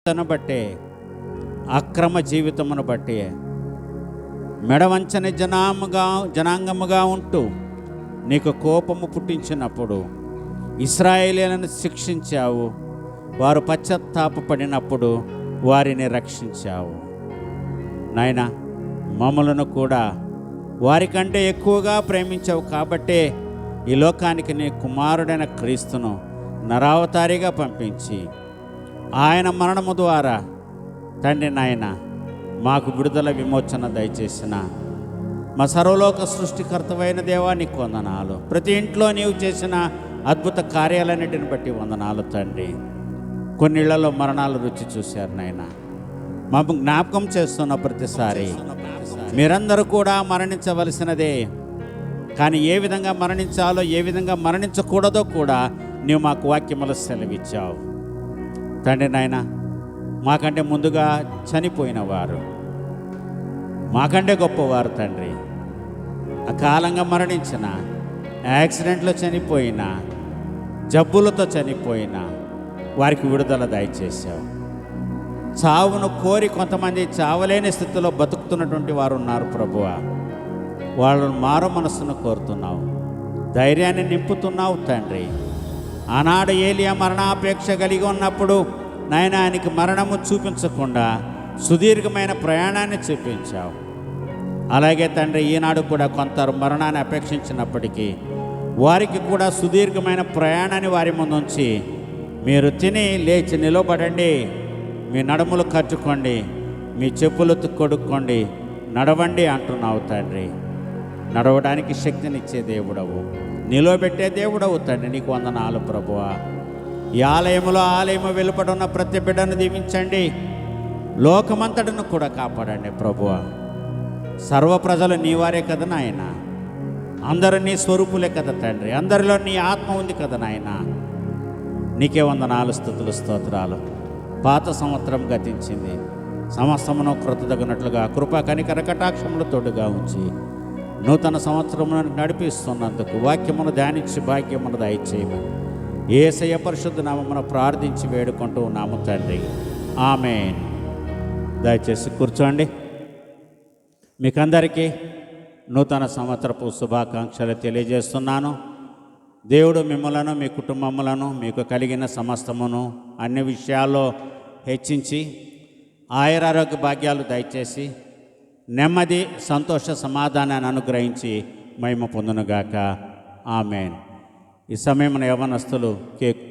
తను బట్టే, అక్రమ జీవితమును బట్టి మెడవంచని జనాంగముగా ఉంటూ నీకు కోపము పుట్టించినప్పుడు ఇశ్రాయేలీయులను శిక్షించావు. వారు పశ్చాత్తాపపడినప్పుడు వారిని రక్షించావు. నాయనా, మమ్మలను కూడా వారికంటే ఎక్కువగా ప్రేమించావు కాబట్టే ఈ లోకానికి నీ కుమారుడైన క్రీస్తును నరావతారిగా పంపించి ఆయన మరణము ద్వారా తండ్రి నాయన మాకు విడుదల విమోచన దయచేసిన మా సర్వలోక సృష్టికర్తవైన దేవా నీకు వందనాలు. ప్రతి ఇంట్లో నీవు చేసిన అద్భుత కార్యాలన్నిటిని బట్టి వందనాలు తండ్రి. కొన్ని ఇళ్లలో మరణాలు రుచి చూశారు నాయన. మాకు జ్ఞాపకం చేస్తున్న ప్రతిసారి మీరందరూ కూడా మరణించవలసినదే, కానీ ఏ విధంగా మరణించాలో ఏ విధంగా మరణించకూడదో కూడా నీవు మాకు వాక్యములు సెలవిచ్చావు తండ్రి నాయన. మాకంటే ముందుగా చనిపోయిన వారు, మాకంటే గొప్పవారు తండ్రి, అకాలంగా మరణించిన, యాక్సిడెంట్లో చనిపోయిన, జబ్బులతో చనిపోయిన వారికి విడుదల దయచేశావు. చావును కోరి కొంతమంది చావలేని స్థితిలో బతుకుతున్నటువంటి వారు ఉన్నారు ప్రభువా. వాళ్ళను మారు మనస్సును కోరుతున్నావు, ధైర్యాన్ని నింపుతున్నావు తండ్రి. ఆనాడు ఏలియా మరణాపేక్ష కలిగి ఉన్నప్పుడు నాయన ఆయనకి మరణము చూపించకుండా సుదీర్ఘమైన ప్రయాణాన్ని చూపించావు. అలాగే తండ్రి ఈనాడు కూడా కొంత మరణాన్ని అపేక్షించినప్పటికీ వారికి కూడా సుదీర్ఘమైన ప్రయాణాన్ని వారి ముందుంచి మీరు తిని లేచి నిలబడండి, మీ నడుములు కట్టుకోండి, మీ చెప్పులు కొడుక్కోండి, నడవండి అంటున్నావు తండ్రి. నడవడానికి శక్తినిచ్చే దేవుడవు, నిలవబెట్టే దేవుడవు తండ్రి. నీకు వందనాలు ప్రభువా. ఈ ఆలయము వెలుపడున్న ప్రతి బిడ్డను దీవించండి, లోకమంతటను కూడా కాపాడండి ప్రభువా. సర్వ ప్రజలు నీ వారే కదా నాయన, అందరూ నీ స్వరూపులే కదా తండ్రి, అందరిలో నీ ఆత్మ ఉంది కదా నాయన. నీకే వందనాలు, స్తుతులు, స్తోత్రాలు. పాత సంవత్సరం గతించింది, సమస్తమును కృతదగినట్లుగా కృపా కనికర కటాక్షములు తోడుగా ఉంచి నూతన సంవత్సరమును నడిపిస్తున్నందుకు వాక్యమును ధ్యానించి భాగ్యమును దయచేయమని యేసయ్య పరిశుద్ధ నామమున ప్రార్థించి వేడుకుంటూ ఉన్నాము తండ్రి. ఆమేన్. దయచేసి కూర్చోండి. మీకందరికీ నూతన సంవత్సరపు శుభాకాంక్షలు తెలియజేస్తున్నాను. దేవుడు మిమ్మలను, మీ కుటుంబములను, మీకు కలిగిన సమస్తమును అన్ని విషయాల్లో హెచ్చించి ఆయురారోగ్య భాగ్యాలు దయచేసి నెమ్మది, సంతోష, సమాధానాన్ని అనుగ్రహించి మహిమ పొందునుగాక. ఆమేన్. ఈ సమయం యవ్వనస్తులు కేక్